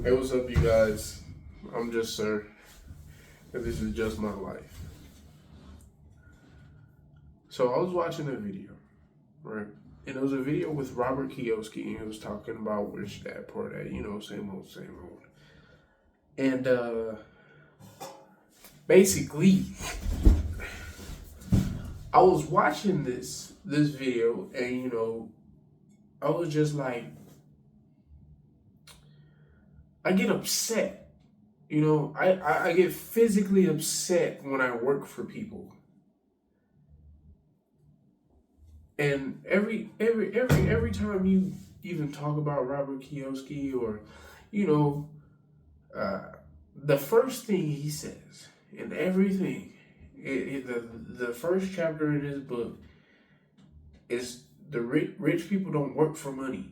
Hey, what's up, you guys? I'm just Sir, and this is just my life. So I was watching a video, right? And it was a video with Robert Kiyosaki, and he was talking about Rich Dad Poor Dad, same old, same old. And basically, I was watching this video, and I was just like, I get upset. I get physically upset when I work for people. And every time you even talk about Robert Kiyosaki, or you know, uh, the first thing he says in everything, the first chapter in his book is the rich people don't work for money;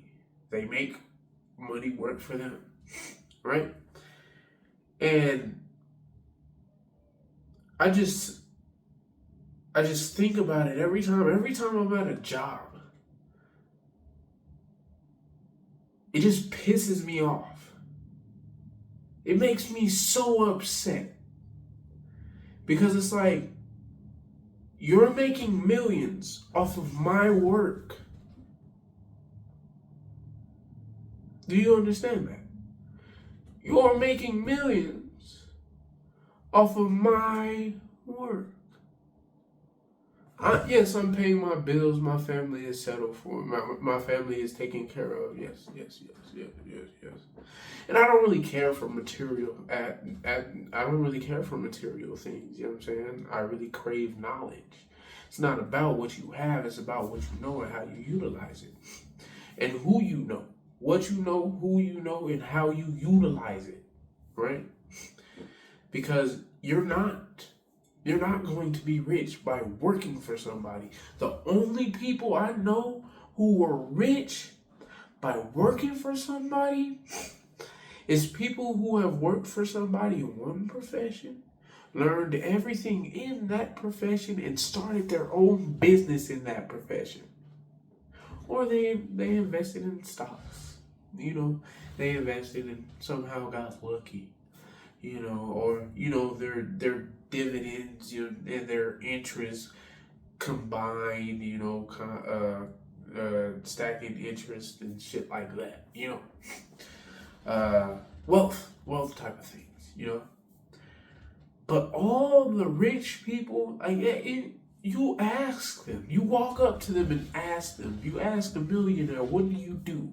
they make money work for them, right? And I just I just think about it every time. Every time I'm at a job, it just pisses me off. It makes me so upset because it's like, you're making millions off of my work. Do you understand that? You're making millions off of my work. Yes, I'm paying my bills. My family is settled for. My family is taken care of. Yes. And I don't really care for material. I don't really care for material things. You know what I'm saying? I really crave knowledge. It's not about what you have. It's about what you know and how you utilize it, and who you know, what you know, who you know, and how you utilize it. Right? Because you're not going to be rich by working for somebody. The only people I know who were rich by working for somebody is people who have worked for somebody in one profession, learned everything in that profession, and started their own business in that profession. Or they invested in stocks. They invested and somehow got lucky. Or their dividends, and their interest combined, stacking interest and shit like that, wealth type of things. But all the rich people, you ask them, you walk up to them and ask them, you ask a millionaire, what do you do?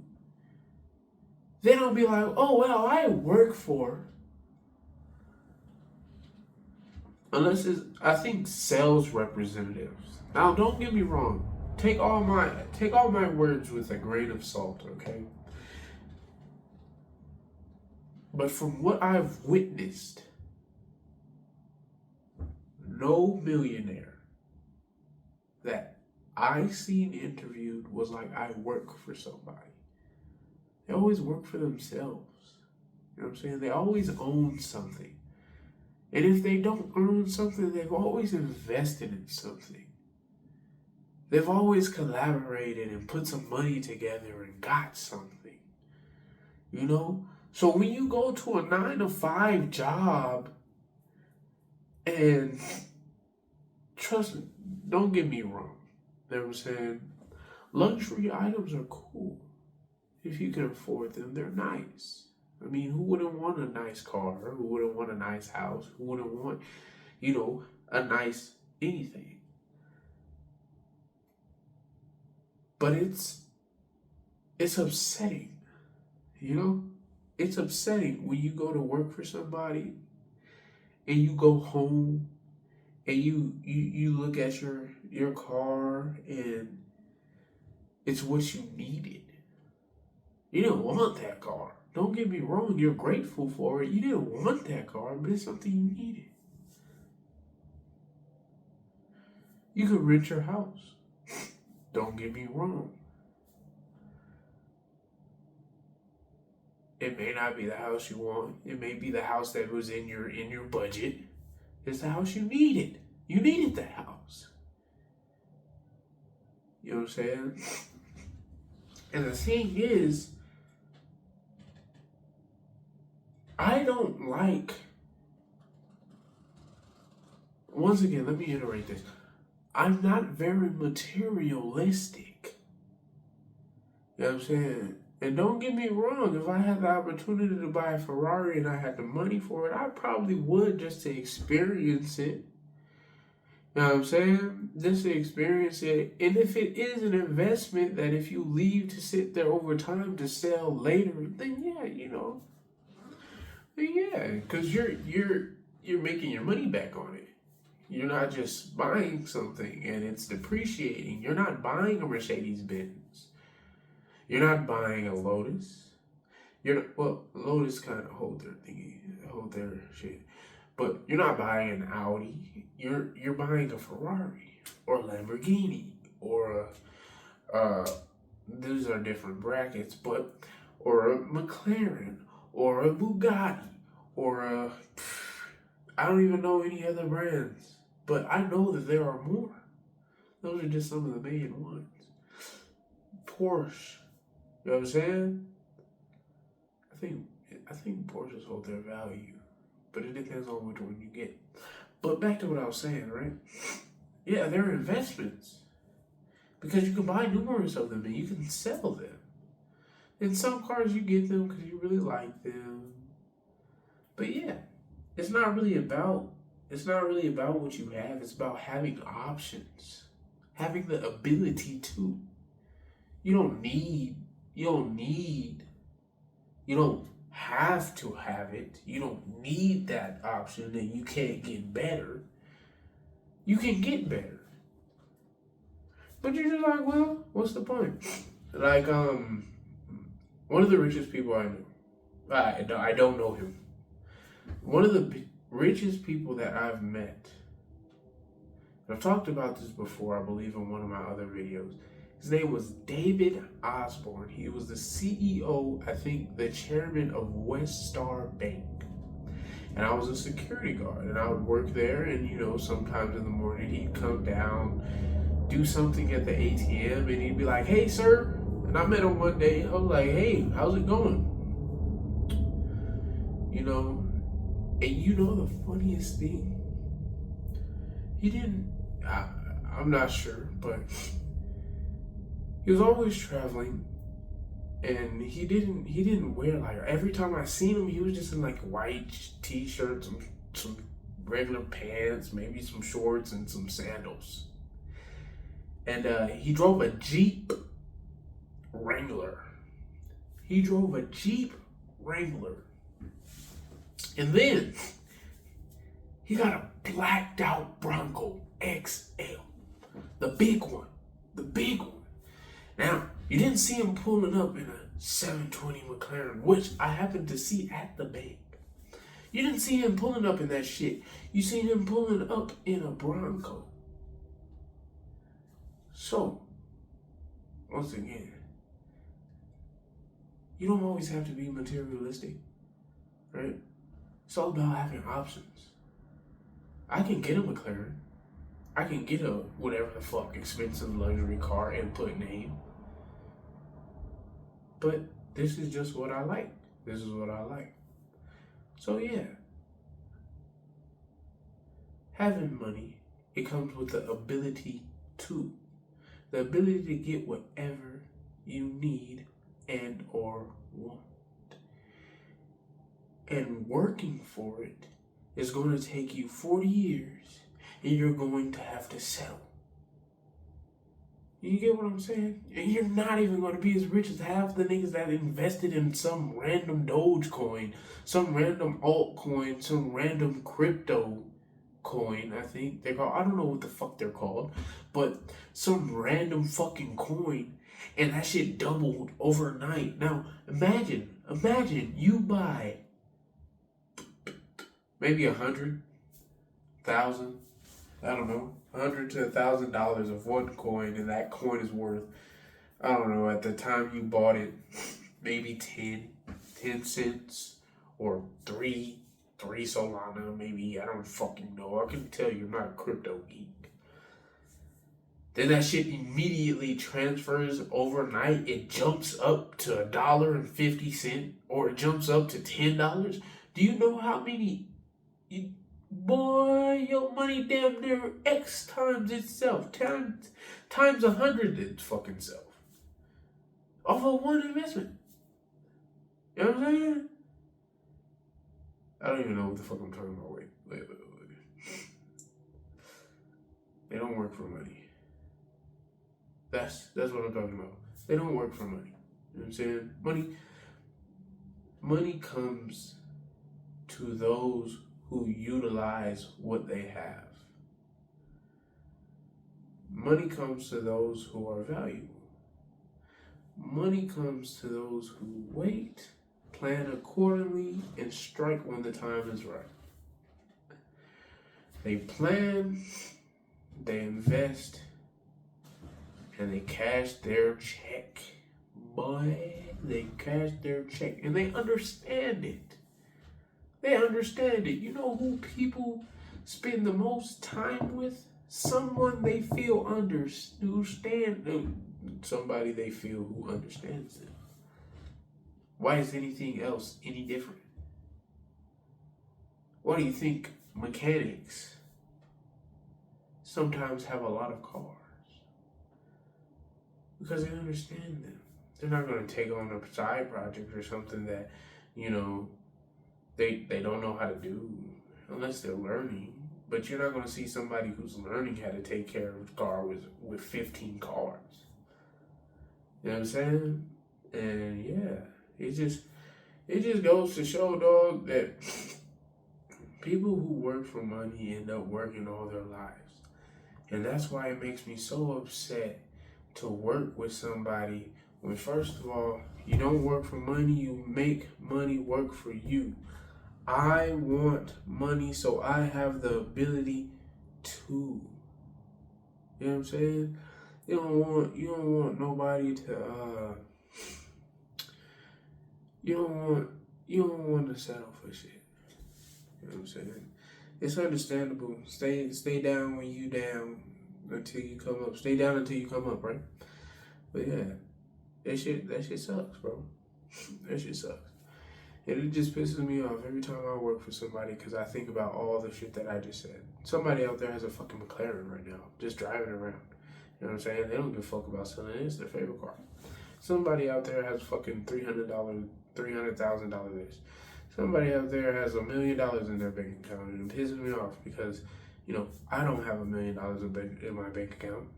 They don't be like, oh, well, I work for, unless it's, I think, sales representatives. Now, don't get me wrong. Take all my words with a grain of salt, okay? But from what I've witnessed, no millionaire that I seen interviewed was like, I work for somebody. They always work for themselves. You know what I'm saying? They always own something. And if they don't own something, they've always invested in something. They've always collaborated and put some money together and got something. So when you go to a 9 to 5 job, and trust me, don't get me wrong. You know what I'm saying? Luxury items are cool. If you can afford them, they're nice. I mean, who wouldn't want a nice car? Who wouldn't want a nice house? Who wouldn't want, a nice anything? But it's upsetting, It's upsetting when you go to work for somebody and you go home and you look at your car and it's what you needed. You didn't want that car. Don't get me wrong, you're grateful for it. You didn't want that car, but it's something you needed. You could rent your house. Don't get me wrong. It may not be the house you want. It may be the house that was in your budget. It's the house you needed. You needed that house. You know what I'm saying? And the thing is, I don't like, once again, let me iterate this. I'm not very materialistic. You know what I'm saying? And don't get me wrong, if I had the opportunity to buy a Ferrari and I had the money for it, I probably would, just to experience it. You know what I'm saying? Just to experience it. And if it is an investment that if you leave to sit there over time to sell later, then yeah, then yeah, because you're making your money back on it. You're not just buying something and it's depreciating. You're not buying a Mercedes Benz. You're not buying a Lotus. Lotus kind of hold their shit. But you're not buying an Audi. You're buying a Ferrari or a Lamborghini or these are different brackets, or a McLaren or a Bugatti or I don't even know any other brands, but I know that there are more. Those are just some of the main ones. Porsche, you know what I'm saying? I think Porsches hold their value, but it depends on which one you get. But back to what I was saying, right? Yeah, they're investments because you can buy numerous of them and you can sell them. And some cars you get them because you really like them. But yeah, it's not really about what you have. It's about having options, having the ability to. You don't have to have it. You don't need that option and you can't get better. You can get better. But you're just like, well, what's the point? Like, one of the richest people I know, I don't know him. One of the richest people that I've met, and I've talked about this before, I believe, in one of my other videos. His name was David Osborne. He was the CEO, I think, the chairman of West Star Bank. And I was a security guard, and I would work there, and, sometimes in the morning he'd come down, do something at the ATM, and he'd be like, hey, sir. And I met him one day. I was like, hey, how's it going? And the funniest thing? I'm not sure, but he was always traveling, and he didn't wear, like, every time I seen him, he was just in like white t-shirts, some regular pants, maybe some shorts and some sandals. And he drove a Jeep Wrangler. And then he got a blacked out Bronco XL. The big one. Now, you didn't see him pulling up in a 720 McLaren, which I happened to see at the bank. You didn't see him pulling up in that shit. You seen him pulling up in a Bronco. So, once again, you don't always have to be materialistic, right? It's all about having options. I can get a McLaren. I can get a whatever the fuck expensive luxury car input name. But this is just what I like. So yeah. Having money, it comes with the ability to. The ability to get whatever you need and or want. And working for it is going to take you 40 years and you're going to have to settle. You get what I'm saying? And you're not even going to be as rich as half the niggas that invested in some random Dogecoin, some random altcoin, some random crypto coin, I think they're called. I don't know what the fuck they're called, but some random fucking coin, and that shit doubled overnight. Now, imagine you buy maybe 100,000, I don't know, $100 to $1,000 of one coin, and that coin is worth, I don't know, at the time you bought it, maybe 10 cents or three Solana, maybe, I don't fucking know. I can tell you I'm not a crypto geek. Then that shit immediately transfers overnight. It jumps up to $1.50, or it jumps up to $10. Do you know how many? Boy, your money damn near X times itself, times 100 its fucking self, off of one investment. You know what I'm saying? I don't even know what the fuck I'm talking about. Wait. They don't work for money. That's what I'm talking about. They don't work for money. You know what I'm saying? Money comes to those who utilize what they have. Money comes to those who are valuable. Money comes to those who wait, plan accordingly, and strike when the time is right. They plan, they invest, and they cash their check. Boy, they cash their check, and they understand it. They understand it. You know who people spend the most time with? Someone they feel understand. Somebody they feel who understands them. Why is anything else any different? Why do you think mechanics sometimes have a lot of cars? Because they understand them. They're not going to take on a side project or something that, you know, they don't know how to do unless they're learning. But you're not going to see somebody who's learning how to take care of a car with 15 cars. You know what I'm saying? And yeah, it just goes to show, dog, that people who work for money end up working all their lives. And that's why it makes me so upset to work with somebody when, first of all, you don't work for money, you make money work for you. I want money so I have the ability to. You know what I'm saying? You don't want nobody to you don't want to settle for shit. You know what I'm saying? It's understandable. Stay down when you down until you come up. Stay down until you come up, right? But yeah, that shit sucks, bro. That shit sucks. And it just pisses me off every time I work for somebody because I think about all the shit that I just said. Somebody out there has a fucking McLaren right now, just driving around. You know what I'm saying? They don't give a fuck about selling it. It's their favorite car. Somebody out there has fucking $300,000 this. Somebody out there has $1 million in their bank account, and it pisses me off because, you know, I don't have $1 million in my bank account.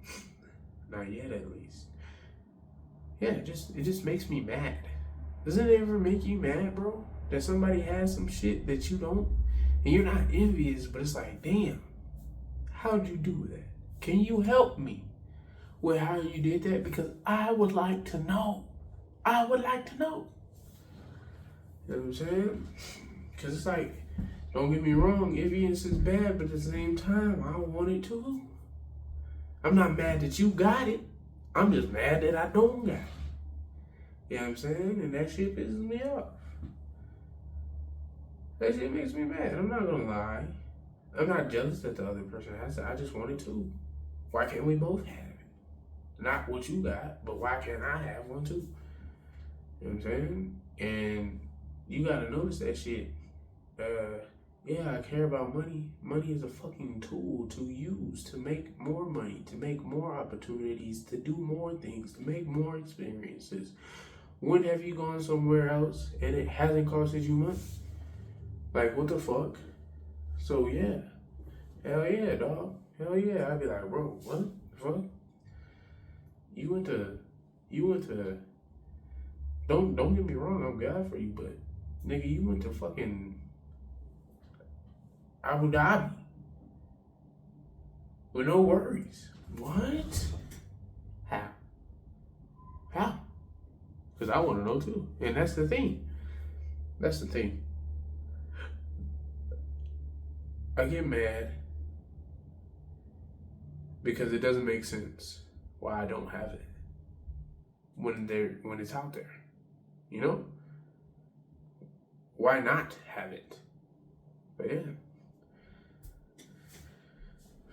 Not yet, at least. Yeah, it just makes me mad. Doesn't it ever make you mad, bro? That somebody has some shit that you don't, and you're not envious, but it's like, damn, how'd you do that? Can you help me with how you did that? Because I would like to know. I would like to know. You know what I'm saying? Because it's like, don't get me wrong, envious is bad, but at the same time, I want it too. I'm not mad that you got it. I'm just mad that I don't got it. You know what I'm saying? And that shit pisses me off. That shit makes me mad. I'm not gonna lie. I'm not jealous that the other person has it. I just want it too. Why can't we both have it? Not what you got, but why can't I have one too? You know what I'm saying? And you gotta notice that shit. Yeah, I care about money. Money is a fucking tool to use to make more money, to make more opportunities, to do more things, to make more experiences. When have you gone somewhere else and it hasn't costed you money? Like, what the fuck? So yeah, hell yeah, dog. Hell yeah. I'd be like, bro, what the fuck? You went to. Don't get me wrong. I'm glad for you, but nigga, you went to fucking Abu Dhabi with no worries. What? How? How? Because I want to know too. And that's the thing. That's the thing. I get mad because it doesn't make sense why I don't have it when it's out there. You know? Why not have it? But yeah.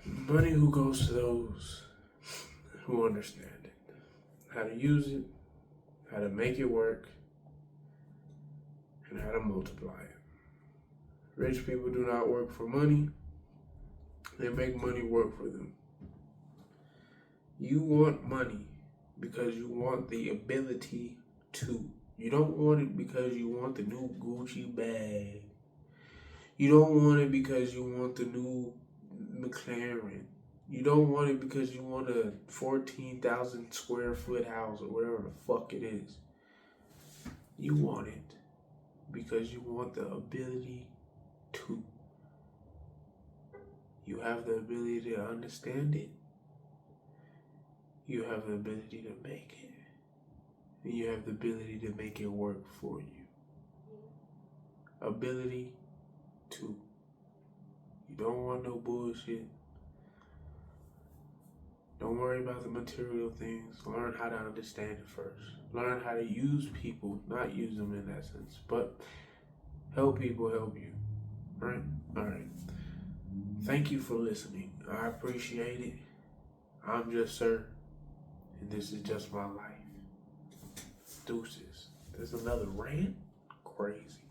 Money who goes to those who understand it. How to use it, how to make it work, and how to multiply it. Rich people do not work for money. They make money work for them. You want money because you want the ability to. You don't want it because you want the new Gucci bag. You don't want it because you want the new McLaren. You don't want it because you want a 14,000 square foot house or whatever the fuck it is. You want it because you want the ability to. You have the ability to understand it. You have the ability to make it. And you have the ability to make it work for you. Ability to. You don't want no bullshit. Don't worry about the material things. Learn how to understand it first. Learn how to use people, not use them in that sense, but help people help you. Right? Alright. Thank you for listening. I appreciate it. I'm just Sir, and this is just my life. Deuces. There's another rant? Crazy.